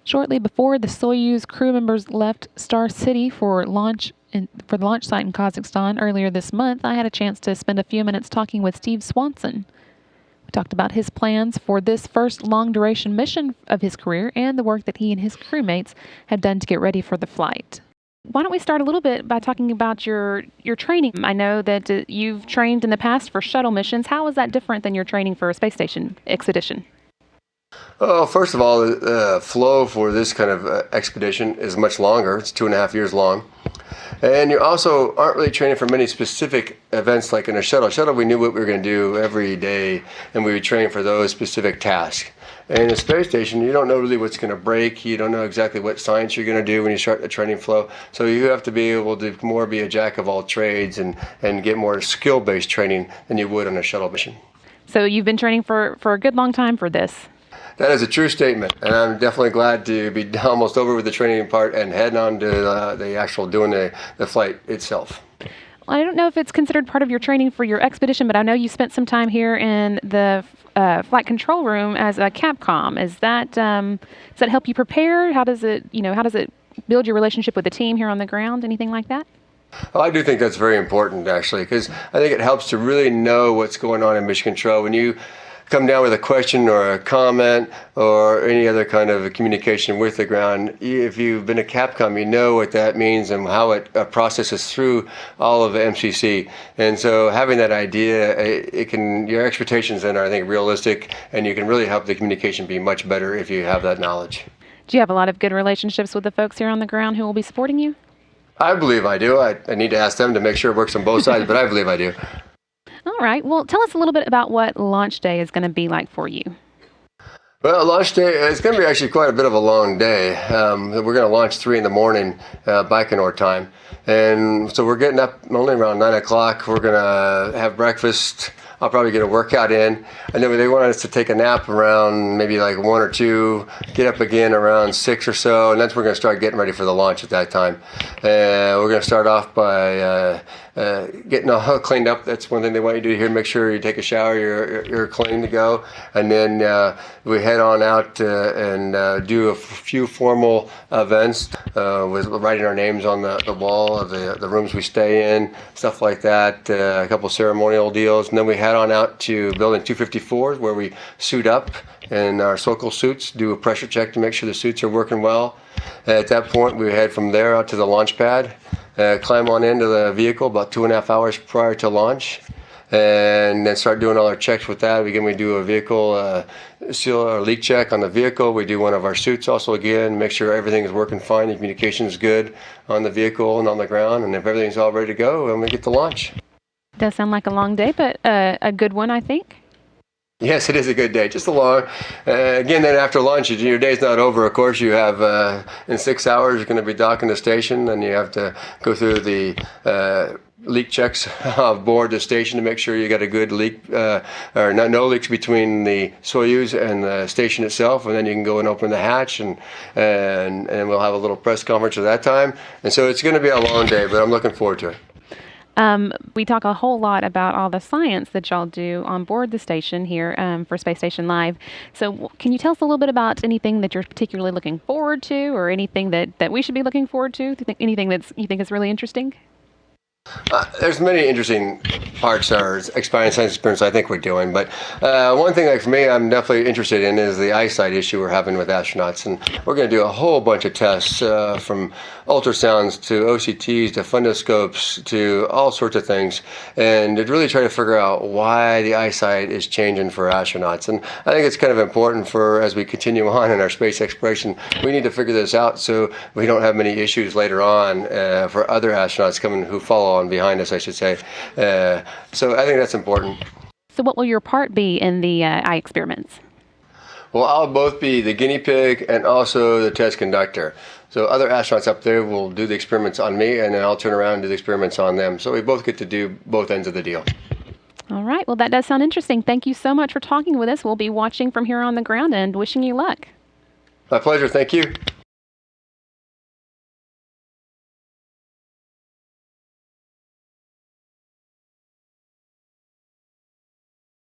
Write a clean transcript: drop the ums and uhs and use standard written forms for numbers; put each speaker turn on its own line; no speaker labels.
Shortly before the Soyuz crew members left Star City for the launch site in Kazakhstan earlier this month, I had a chance to spend a few minutes talking with Steve Swanson. We talked about his plans for this first long-duration mission of his career and the work that he and his crewmates have done to get ready for the flight. Why don't we start a little bit by talking about your training? I know that you've trained in the past for shuttle missions. How is that different than your training for a space station expedition?
Well, first of all, the flow for this kind of expedition is much longer. It's 2.5 years long. And you also aren't really training for many specific events like in a shuttle. Shuttle, we knew what we were going to do every day, and we would train for those specific tasks. And in a space station, you don't know really what's going to break. You don't know exactly what science you're going to do when you start the training flow. So you have to be able to more be a jack of all trades and get more skill-based training than you would on a shuttle mission.
So you've been training for a good long time for this.
That is a true statement, and I'm definitely glad to be almost over with the training part and heading on to the actual doing the flight itself.
Well, I don't know if it's considered part of your training for your expedition, but I know you spent some time here in the flight control room as a Capcom. Does that help you prepare? How does it build your relationship with the team here on the ground? Anything like that?
Well, I do think that's very important, actually, because I think it helps to really know what's going on in mission control. When you come down with a question or a comment or any other kind of communication with the ground, if you've been a Capcom, you know what that means and how it processes through all of the MCC. And so having that idea, your expectations then are, I think, realistic, and you can really help the communication be much better if you have that knowledge.
Do you have a lot of good relationships with the folks here on the ground who will be supporting you?
I believe I do. I need to ask them to make sure it works on both sides, but I believe I do.
All right. Well, tell us a little bit about what launch day is going to be like for you.
Well, launch day, it's going to be actually quite a bit of a long day. We're going to launch 3 in the morning, Baikonur time. And so we're getting up only around 9 o'clock. We're going to have breakfast. I'll probably get a workout in. And then they want us to take a nap around maybe like 1 or 2, get up again around 6 or so, and that's when we're going to start getting ready for the launch at that time. We're going to start off by getting all cleaned up. That's one thing they want you to do here. Make sure you take a shower, you're clean to go. And then we head on out and do a few formal events with writing our names on the wall of the rooms we stay in, stuff like that, a couple ceremonial deals. And then we head on out to building 254 where we suit up in our Sokol suits, do a pressure check to make sure the suits are working well. At that point, we head from there out to the launch pad, climb on into the vehicle about 2.5 hours prior to launch, and then start doing all our checks with that. Again, we do a vehicle seal or leak check on the vehicle. We do one of our suits also again, make sure everything is working fine, the communication is good on the vehicle and on the ground, and if everything's all ready to go, then we get to launch.
Does sound like a long day, but a good one, I think.
Yes, it is a good day. Just a long. Again, then after lunch, your day's not over. Of course, you have in 6 hours you're going to be docking the station, and you have to go through the leak checks aboard the station to make sure you got a good leak or no leaks between the Soyuz and the station itself, and then you can go and open the hatch, and we'll have a little press conference at that time. And so it's going to be a long day, but I'm looking forward to it.
We talk a whole lot about all the science that y'all do on board the station here for Space Station Live. So can you tell us a little bit about anything that you're particularly looking forward to, or anything that we should be looking forward to? Anything you think is really interesting?
There's many interesting parts or science experiments I think we're doing, but one thing, like for me, I'm definitely interested in is the eyesight issue we're having with astronauts, and we're going to do a whole bunch of tests from ultrasounds to OCTs to fundoscopes to all sorts of things, and to really try to figure out why the eyesight is changing for astronauts. And I think it's kind of important for, as we continue on in our space exploration, we need to figure this out so we don't have many issues later on for other astronauts coming who follow on behind us, I should say. So I think that's important.
So what will your part be in the eye experiments?
Well, I'll both be the guinea pig and also the test conductor. So other astronauts up there will do the experiments on me, and then I'll turn around and do the experiments on them. So we both get to do both ends of the deal.
All right. Well, that does sound interesting. Thank you so much for talking with us. We'll be watching from here on the ground and wishing you luck.
My pleasure. Thank you.